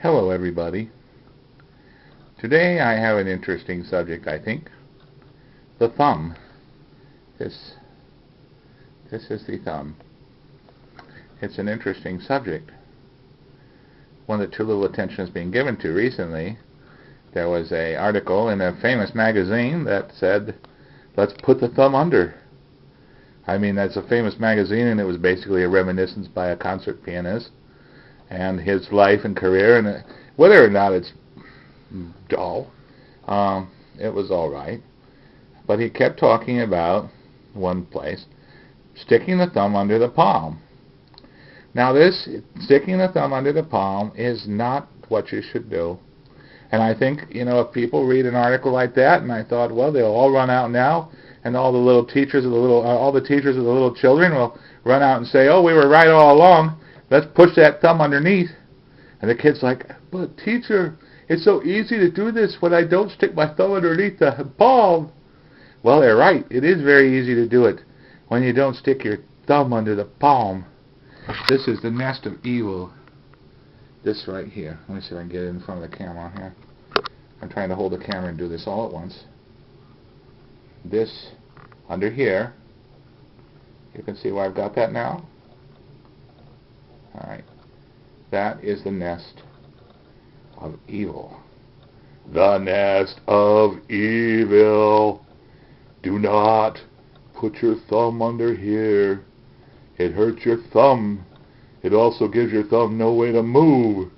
Hello everybody. Today I have an interesting subject, I think. The thumb. This is the thumb. It's an interesting subject. One that too little attention is being given to recently. There was an article in a famous magazine that said, let's put the thumb under. I mean, that's a famous magazine, and it was basically a reminiscence by a concert pianist and his life and career, and whether or not it's dull, it was all right. But he kept talking about one place, sticking the thumb under the palm. Now this, sticking the thumb under the palm, is not what you should do. And I think, if people read an article like that, and I thought, well, they'll all run out now, and all the teachers of the little children will run out and say, oh, we were right all along. Let's push that thumb underneath. And the kid's like, but teacher, it's so easy to do this when I don't stick my thumb underneath the palm. Well, they're right. It is very easy to do it when you don't stick your thumb under the palm. This is the nest of evil. This right here. Let me see if I can get it in front of the camera here. I'm trying to hold the camera and do this all at once. This under here. You can see where I've got that now. Alright. That is the nest of evil. The nest of evil. Do not put your thumb under here. It hurts your thumb. It also gives your thumb no way to move,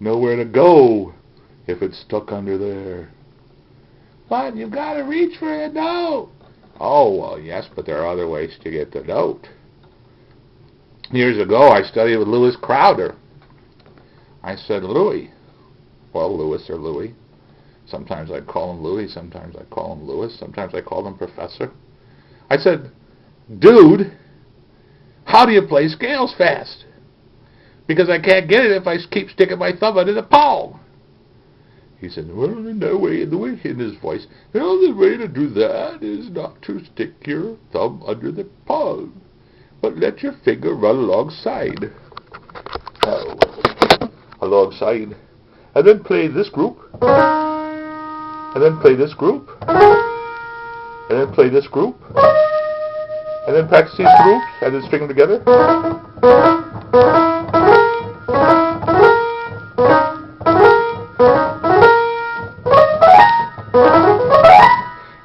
nowhere to go if it's stuck under there. But you've got to reach for a note. Oh, well, yes, but there are other ways to get the note. Years ago, I studied with Louis Crowder. I said, Louis. Well, Louis or Louis. Sometimes I'd call him Louis, sometimes I'd call him Louis, sometimes I called him Professor. I said, dude, how do you play scales fast? Because I can't get it if I keep sticking my thumb under the palm. He said, well, no way, in his voice, well, the way to do that is not to stick your thumb under the palm, but let your finger run alongside. Alongside. And then play this group. And then play this group. And then play this group. And then practice these groups and then string them together.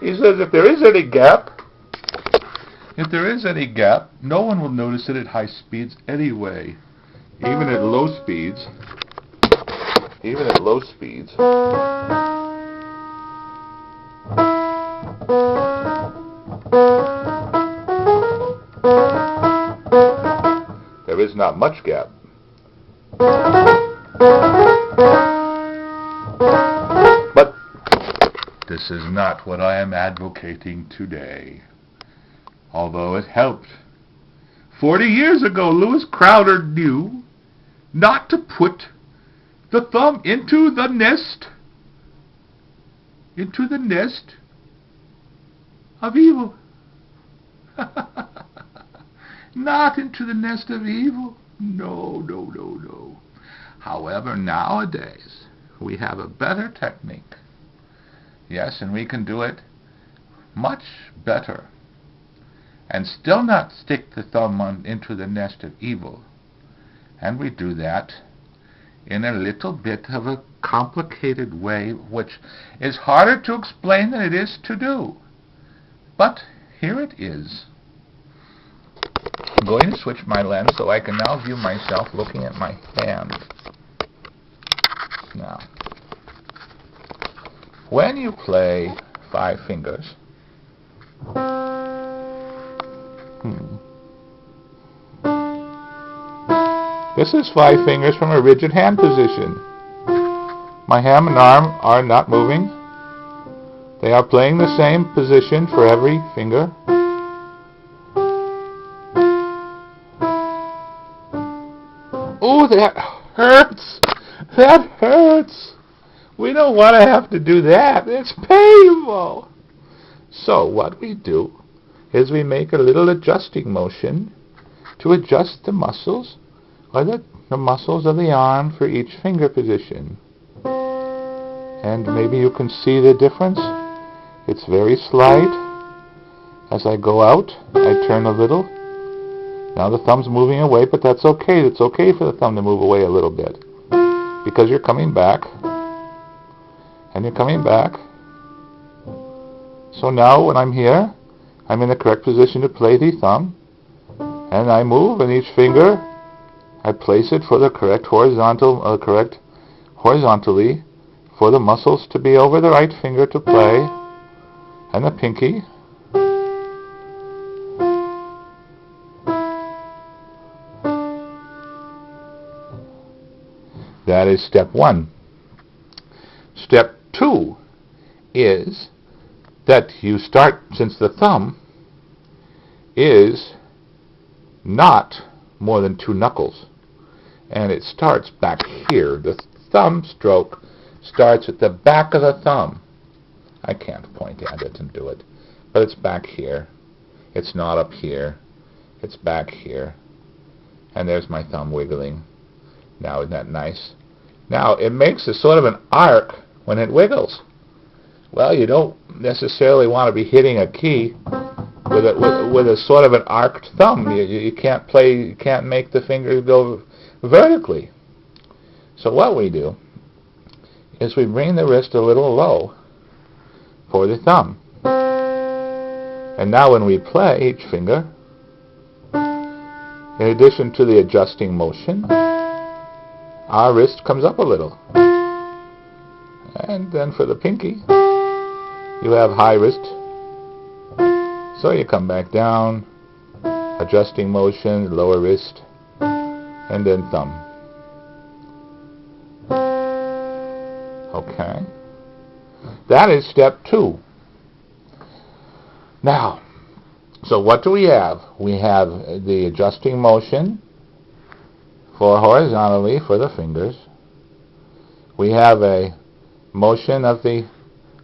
He says if there is any gap, no one will notice it at high speeds anyway. Even at low speeds. There is not much gap. But this is not what I am advocating today. Although it helped. 40 years ago, Louis Crowder knew not to put the thumb into the nest of evil. Not into the nest of evil. No. However, nowadays, we have a better technique. Yes, and we can do it much better and still not stick the thumb into the nest of evil. And we do that in a little bit of a complicated way, which is harder to explain than it is to do. But here it is. I'm going to switch my lens so I can now view myself looking at my hand. Now, when you play 5 fingers, this is 5 fingers from a rigid hand position. My hand and arm are not moving. They are playing the same position for every finger. Oh, that hurts. That hurts. We don't want to have to do that. It's painful. So what we do is we make a little adjusting motion to adjust the muscles or the the muscles of the arm for each finger position. And maybe you can see the difference. It's very slight. As I go out, I turn a little. Now the thumb's moving away, but that's okay. It's okay for the thumb to move away a little bit, because you're coming back, and you're coming back. So now when I'm here, I'm in the correct position to play the thumb, and I move, and each finger, I place it for the correct horizontally, for the muscles to be over the right finger to play, and the pinky. That is step 1. Step 2 is that you start, since the thumb is not more than 2 knuckles, and it starts back here. The thumb stroke starts at the back of the thumb. I can't point at it and do it, but it's back here. It's not up here. It's back here. And there's my thumb wiggling. Now, isn't that nice? Now, it makes a sort of an arc when it wiggles. Well, you don't necessarily want to be hitting a key with a sort of an arced thumb. You can't play, you can't make the fingers go vertically. So what we do is we bring the wrist a little low for the thumb. And now when we play each finger, in addition to the adjusting motion, our wrist comes up a little. And then for the pinky, you have high wrist. So you come back down, adjusting motion, lower wrist, and then thumb. Okay. That is step 2. Now, so what do we have? We have the adjusting motion for horizontally for the fingers. We have a motion of the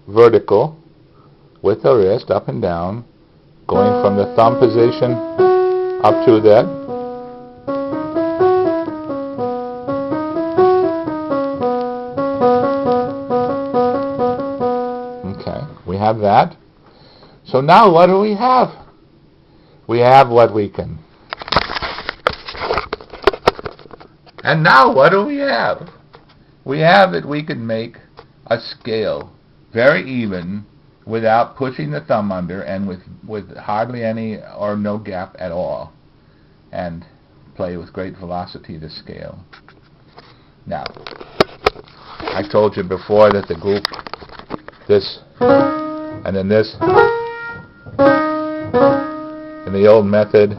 vertical with the wrist up and down, going from the thumb position up to that. Okay, we have that. So now what do we have? We have what we can. And now what do we have? We have that we can make a scale very even without pushing the thumb under, and with hardly any or no gap at all, and play with great velocity the scale. Now, I told you before that the group, this and then this, in the old method,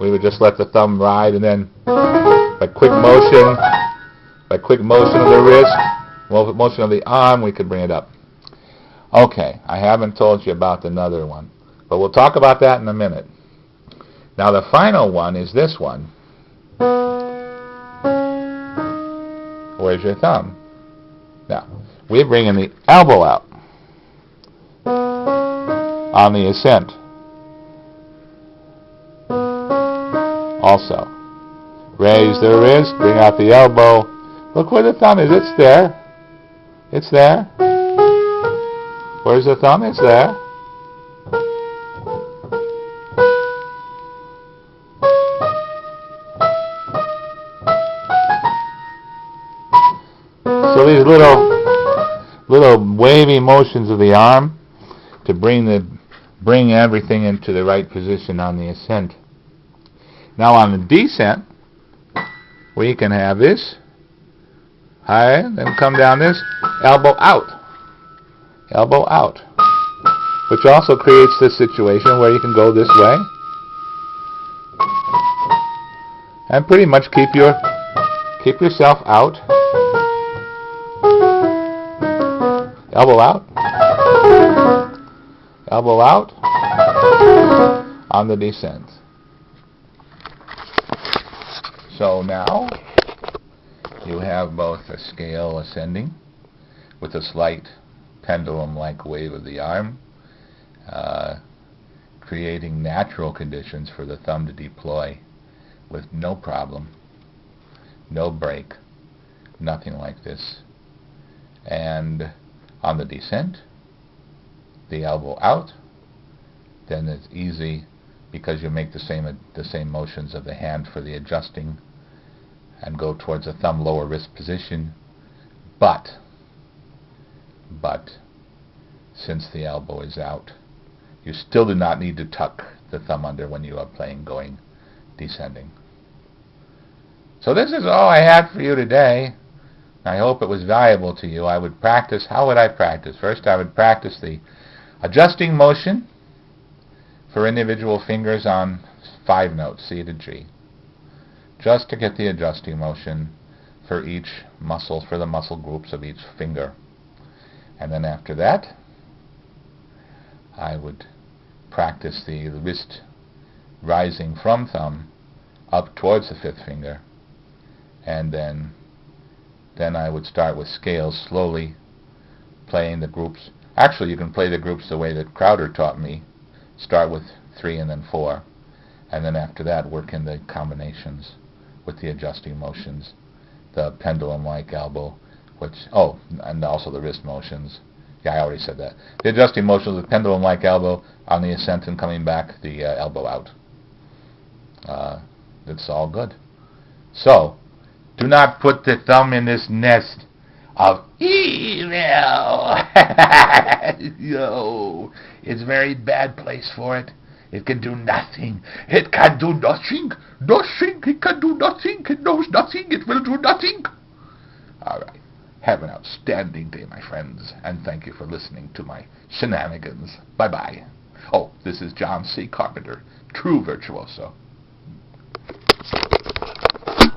we would just let the thumb ride, and then by quick motion of the wrist, motion of the arm, we could bring it up. Okay, I haven't told you about another one, but we'll talk about that in a minute. Now the final one is this one. Where's your thumb? Now, we bring in the elbow out on the ascent. Also, raise the wrist, bring out the elbow. Look where the thumb is. It's there. It's there. Where's the thumb? It's there. So these little wavy motions of the arm to bring everything into the right position on the ascent. Now on the descent, we can have this high, then come down this, elbow out, which also creates this situation where you can go this way and pretty much keep yourself out, elbow out on the descent. So now you have both a scale ascending with a slight pendulum-like wave of the arm, creating natural conditions for the thumb to deploy with no problem, no break, nothing like this. And on the descent, the elbow out, then it's easy because you make the same motions of the hand for the adjusting and go towards a thumb lower wrist position. But since the elbow is out, you still do not need to tuck the thumb under when you are playing going descending. So this is all I had for you today. I hope it was valuable to you. I would practice. How would I practice? First, I would practice the adjusting motion for individual fingers on 5 notes, C to G, just to get the adjusting motion for each muscle, for the muscle groups of each finger. And then after that, I would practice the wrist rising from thumb up towards the 5th finger, and then I would start with scales, slowly playing the groups. Actually, you can play the groups the way that Crowder taught me. Start with 3 and then 4, and then after that work in the combinations with the adjusting motions, the pendulum-like elbow, and also the wrist motions. Yeah, I already said that. The adjusting motions, the pendulum-like elbow on the ascent and coming back, the elbow out. It's all good. So, do not put the thumb in this nest of evil. No, it's a very bad place for it. It can do nothing. It can do nothing. Nothing. It can do nothing. It knows nothing. It will do nothing. All right. Have an outstanding day, my friends, and thank you for listening to my shenanigans. Bye-bye. Oh, this is John C. Carpenter, true virtuoso.